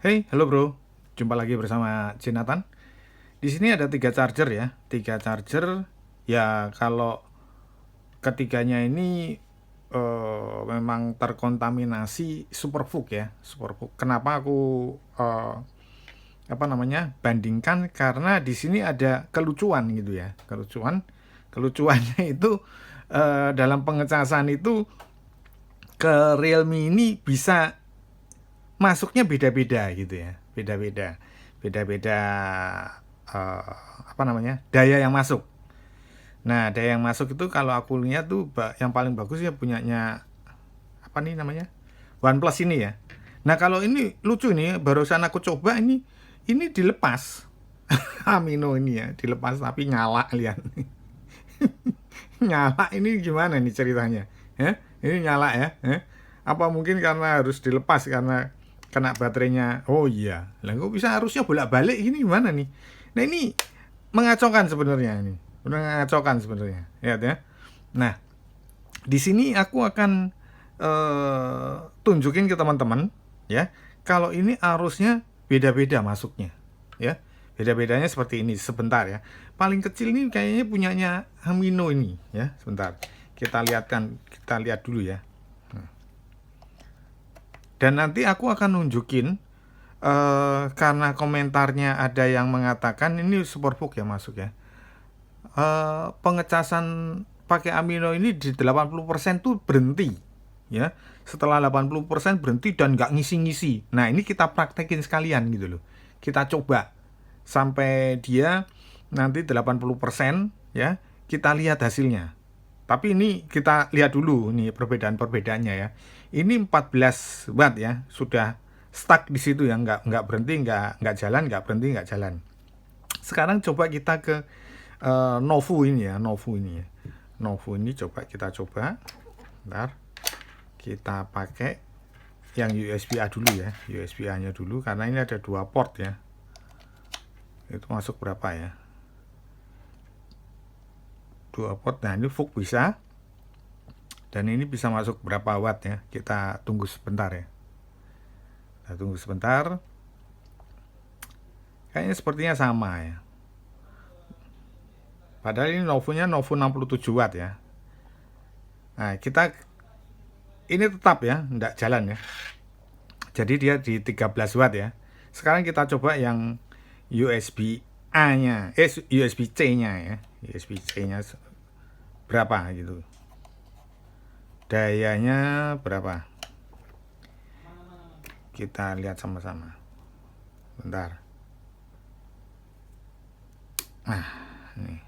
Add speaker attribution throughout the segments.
Speaker 1: Hey, halo bro. Jumpa lagi bersama Jonathan. Di sini ada 3 charger ya. 3 charger. Ya kalau ketiganya ini memang terkontaminasi superfood ya. Superfood. Kenapa aku bandingkan? Karena di sini ada kelucuan gitu ya. Kelucuannya itu dalam pengecasan itu ke Realme ini bisa masuknya beda-beda gitu ya, beda-beda eh, daya yang masuk. Nah, daya yang masuk itu kalau aku lihat tuh yang paling bagus ya punyanya apa nih namanya, OnePlus ini ya. Nah, kalau ini lucu nih, barusan aku coba ini dilepas. Amino ini ya dilepas tapi nyala, lihat. Nyala ini gimana nih ceritanya? Ini nyala ya? Apa mungkin karena harus dilepas karena kena baterainya? Oh iya, lah kok bisa harusnya bolak-balik ini gimana nih? Nah ini mengacaukan sebenarnya ini, mengacaukan sebenarnya, ya. Nah di sini aku akan tunjukin ke teman-teman ya, kalau ini arusnya beda-beda masuknya, ya. Beda-bedanya seperti ini. Sebentar ya. Paling kecil ini kayaknya punyanya Amino ini ya. Sebentar. Kita lihat dulu ya. Dan nanti aku akan nunjukin karena komentarnya ada yang mengatakan ini superfood ya masuk ya. Pengecasan pakai amino ini di 80% tuh berhenti ya. Setelah 80% berhenti dan nggak ngisi-ngisi. Nah ini kita praktekin sekalian gitu loh. Kita coba sampai dia nanti 80% ya, kita lihat hasilnya. Tapi ini kita lihat dulu nih perbedaan-perbedaannya ya. Ini 14 watt ya, sudah stuck di situ ya, nggak berhenti, nggak jalan, nggak berhenti, nggak jalan. Sekarang coba kita ke Novu ini ya, Novu ini ya. Novu ini kita coba. Bentar. Kita pakai yang USB-A dulu ya, USB-A-nya dulu karena ini ada 2 port ya. Itu masuk berapa ya? 2 port. Nah ini VOOC bisa, dan ini bisa masuk berapa watt ya, kita tunggu sebentar ya. Kita tunggu sebentar. Kayaknya sepertinya sama ya, padahal ini Novunya Novu 67 watt ya. Nah kita ini tetap ya enggak jalan ya, jadi dia di 13 watt ya. Sekarang kita coba yang USB A nya, USB C nya ya. USB C nya berapa gitu, dayanya berapa, kita lihat sama-sama. Bentar. Nah ini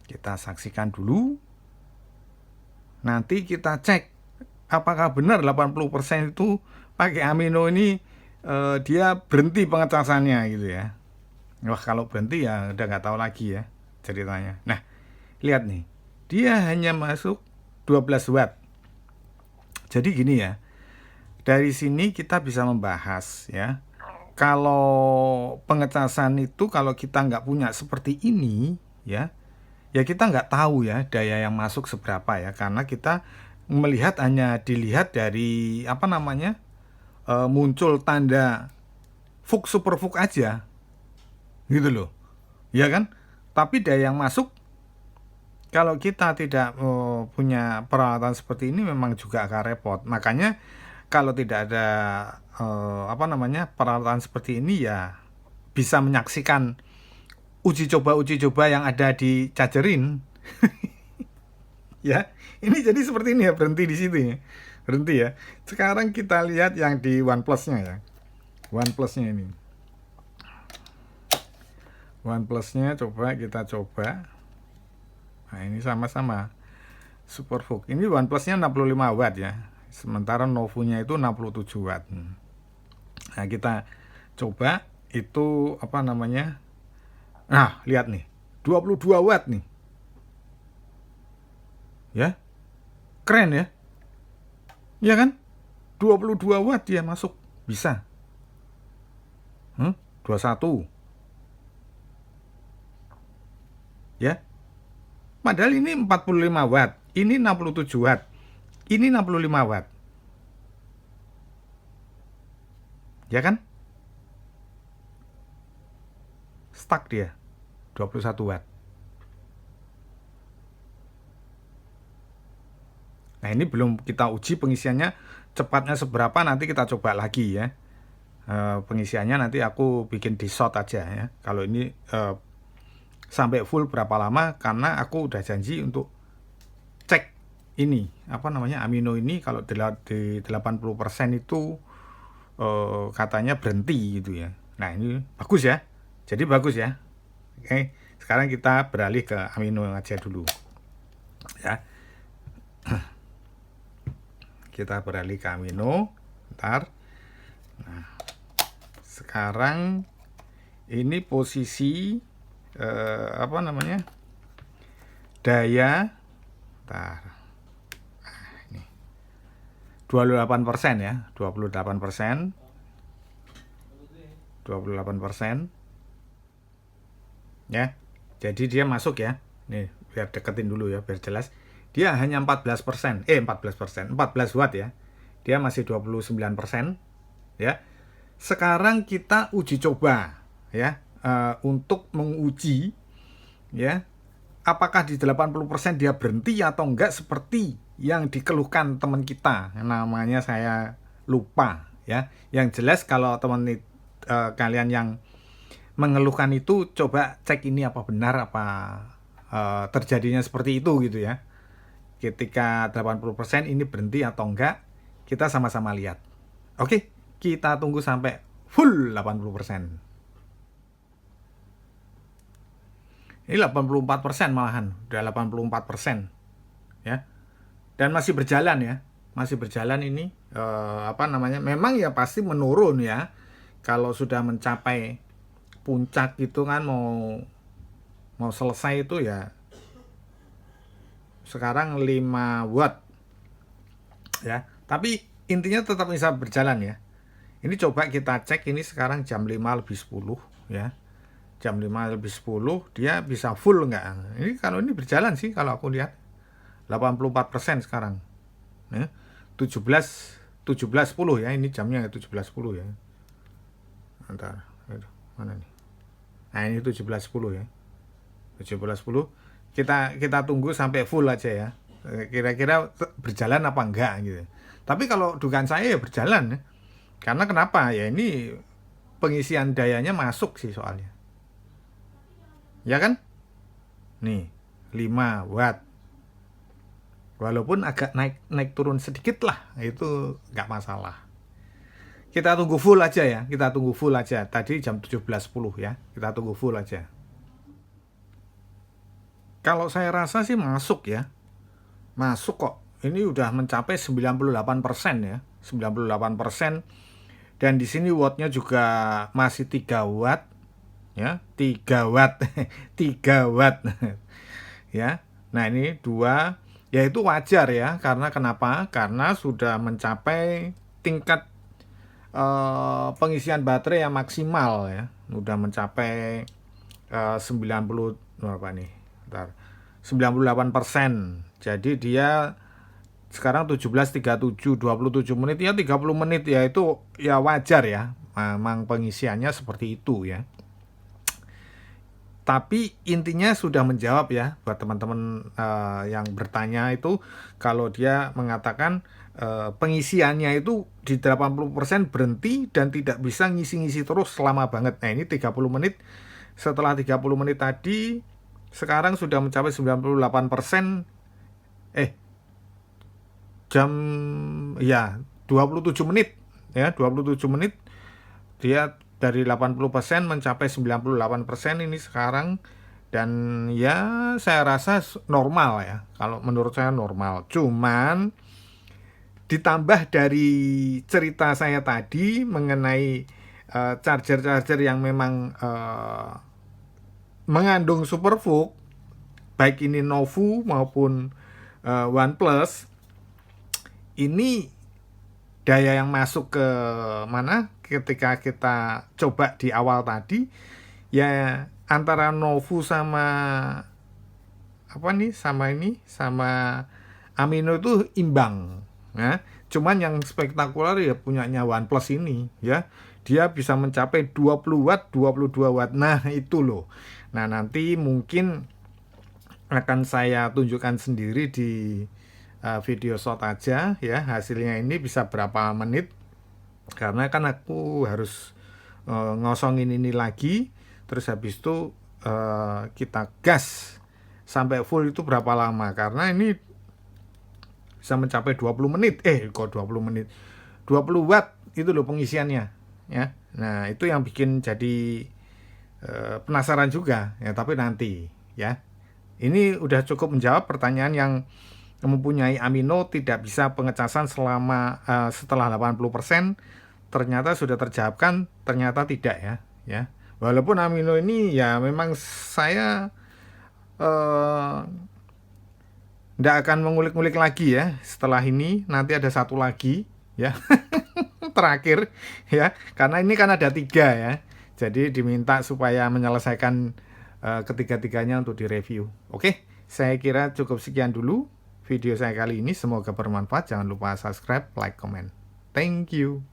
Speaker 1: kita saksikan dulu, nanti kita cek apakah benar 80% itu pakai amino ini dia berhenti pengecasannya gitu ya. Wah kalau berhenti ya udah nggak tahu lagi ya ceritanya. Nah lihat nih, dia hanya masuk 12 watt. Jadi gini ya, dari sini kita bisa membahas ya, kalau pengecasan itu kalau kita nggak punya seperti ini ya, ya kita nggak tahu ya daya yang masuk seberapa ya, karena kita melihat hanya dilihat dari muncul tanda VOOC superVOOC aja gitu loh ya kan. Tapi daya yang masuk kalau kita tidak punya peralatan seperti ini memang juga agak repot. Makanya kalau tidak ada peralatan seperti ini ya bisa menyaksikan uji coba yang ada di chargerin. Ya ini jadi seperti ini ya, berhenti di situ ya, berhenti ya. Sekarang kita lihat yang di OnePlus-nya ya, OnePlus-nya ini, OnePlus-nya kita coba. Nah ini sama-sama superfood. Ini OnePlus-nya 65 watt ya, sementara Novunya itu 67 watt. Nah kita coba itu nah lihat nih, 22 watt nih ya, keren ya, ya kan, 22 watt dia masuk bisa. 21 ya, padahal ini 45 watt, ini 67 watt, ini 65 watt Ya kan? Stuck dia 21 watt. Nah, ini belum kita uji pengisiannya cepatnya seberapa, nanti kita coba lagi ya. Pengisiannya nanti aku bikin di short aja ya. Kalau ini sampai full berapa lama, karena aku udah janji untuk cek ini apa namanya amino ini kalau di 80% itu katanya berhenti gitu ya. Nah, ini bagus ya. Jadi bagus ya. Oke, sekarang kita beralih ke amino aja dulu. Ya. Kita beralih ke amino. Ntar. Nah, sekarang ini posisi apa namanya? Daya. Ntar. Nah, ini 28% ya, 28%. 28%. Ya. Jadi dia masuk ya. Nih, biar deketin dulu ya, biar jelas. Dia hanya 14%. 14%. 14 watt ya. Dia masih 29% ya. Sekarang kita uji coba ya, untuk menguji ya, apakah di 80% dia berhenti atau enggak seperti yang dikeluhkan teman kita. Namanya saya lupa ya. Yang jelas kalau teman kalian yang mengeluhkan itu, coba cek ini apa benar, apa terjadinya seperti itu gitu ya. Ketika 80% ini berhenti atau enggak, kita sama-sama lihat. Oke, kita tunggu sampai full 80%. Ini 84% malahan, udah 84% ya. Dan masih berjalan ya. Masih berjalan ini apa namanya? Memang ya pasti menurun ya. Kalau sudah mencapai puncak itu kan mau selesai itu ya. Sekarang 5 watt ya. Tapi intinya tetap bisa berjalan ya. Ini coba kita cek, ini sekarang jam 5:10 ya. Jam 5:10 dia bisa full enggak? Ini kalau ini berjalan sih kalau aku lihat. 84% sekarang. Ya. 17:10 ya, ini jamnya 17:10 ya. Bentar, mana nih? Nah, ini 17:10 ya. 17:10. Kita tunggu sampai full aja ya. Kira-kira berjalan apa enggak gitu. Tapi kalau dugaan saya ya berjalan ya. Karena kenapa? Ya ini pengisian dayanya masuk sih soalnya. Ya kan? Nih, 5 watt. Walaupun agak naik turun sedikit lah, itu nggak masalah. Kita tunggu full aja ya, kita tunggu full aja. Tadi jam 17:10 ya, kita tunggu full aja. Kalau saya rasa sih masuk ya. Masuk kok. Ini udah mencapai 98% ya. 98%. Dan di sini wattnya juga masih 3 watt. Ya, 3 watt. 3 watt. Ya. Nah, ini 2, ya itu wajar ya. Karena kenapa? Karena sudah mencapai tingkat pengisian baterai yang maksimal ya. Udah mencapai 90 berapa nih? Bentar. 98%. Jadi dia sekarang 17:37, 27 menit ya, 30 menit ya, itu ya wajar ya. Memang pengisiannya seperti itu ya. Tapi intinya sudah menjawab ya buat teman-teman yang bertanya itu, kalau dia mengatakan pengisiannya itu di 80% berhenti dan tidak bisa ngisi-ngisi terus lama banget. Nah, ini 30 menit. Setelah 30 menit tadi, sekarang sudah mencapai 98%. Jam ya 27 menit ya, 27 menit dia dari 80% mencapai 98% ini sekarang. Dan ya saya rasa normal ya, kalau menurut saya normal. Cuman ditambah dari cerita saya tadi mengenai charger-charger yang memang mengandung superfood, baik ini Novu maupun OnePlus, ini daya yang masuk ke mana ketika kita coba di awal tadi ya, antara Novu sama apa nih, sama amino itu imbang ya. Cuman yang spektakuler ya punyanya OnePlus ini ya. Dia bisa mencapai 20 watt, 22 watt. Nah, itu loh. Nah, nanti mungkin akan saya tunjukkan sendiri di video short aja ya. Hasilnya ini bisa berapa menit. Karena kan aku harus ngosongin ini lagi. Terus habis itu kita gas sampai full itu berapa lama. Karena ini bisa mencapai 20 menit. Kok 20 menit? 20 watt itu loh pengisiannya ya. Nah, itu yang bikin jadi penasaran juga ya, tapi nanti ya. Ini udah cukup menjawab pertanyaan yang mempunyai amino tidak bisa pengecasan selama setelah 80%. Ternyata sudah terjawabkan, ternyata tidak ya. Ya. Walaupun amino ini ya memang saya nggak akan mengulik-ngulik lagi ya. Setelah ini nanti ada satu lagi ya. Terakhir ya, karena ini kan ada 3 ya. Jadi diminta supaya menyelesaikan ketiga-tiganya untuk direview. Oke, saya kira cukup sekian dulu video saya kali ini. Semoga bermanfaat. Jangan lupa subscribe, like, comment. Thank you.